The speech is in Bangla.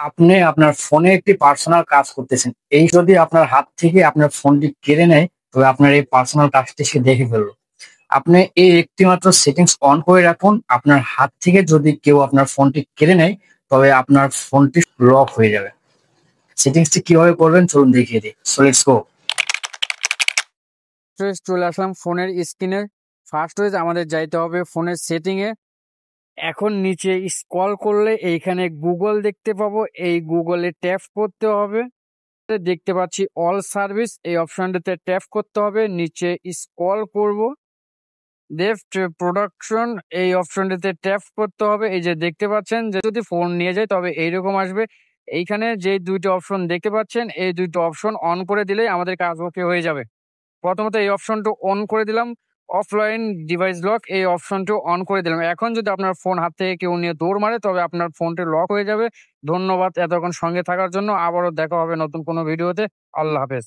আপনি আপনার ফোনে একটি পার্সোনাল কাজ করতেছেন। এই যদি আপনার হাত থেকে আপনার ফোনটি কেড়ে নেয়, তবে আপনার এই পার্সোনাল কাজটি সে দেখে ফেলল। আপনি এই একটি মাত্র সেটিংস অন করে রাখুন। আপনার হাত থেকে যদি কেউ আপনার ফোনটি কেড়ে নেয়, তবে আপনার ফোনটি লক হয়ে যাবে। সেটিংসটি কিভাবে করবেন চলুন দেখিয়ে দিই। So let's go. চলে আসলাম ফোনের স্ক্রিনে। ফার্স্ট হয়ে আমাদের যাইতে হবে ফোনের সেটিংয়ে। এখন নিচে স্ক্রল করলে এইখানে গুগল দেখতে পাবো, এই গুগলে ট্যাপ করতে হবে। দেখতে পাচ্ছি অল সার্ভিস, এই অপশনটাতে ট্যাপ করতে হবে। নিচে স্ক্রল করব, লেফট প্রোডাকশন, এই অপশনটাতে ট্যাপ করতে হবে। এই যে দেখতে পাচ্ছেন যে যদি ফোন নিয়ে যায় তবে এইরকম আসবে। এইখানে যে দুইটা অপশন দেখতে পাচ্ছেন, এই দুইটা অপশন অন করে দিলেই আমাদের কাজ ওকে হয়ে যাবে। প্রথমত এই অপশনটা অন করে দিলাম, অফলাইন ডিভাইস লক, এই অপশনটা অন করে দিলাম। এখন যদি আপনার ফোন হাত থেকে কেউ নিয়ে দৌড় মারে তবে আপনার ফোনটি লক হয়ে যাবে। ধন্যবাদ এতক্ষণ সঙ্গে থাকার জন্য। আবারও দেখা হবে নতুন কোনো ভিডিওতে। আল্লাহ হাফেজ।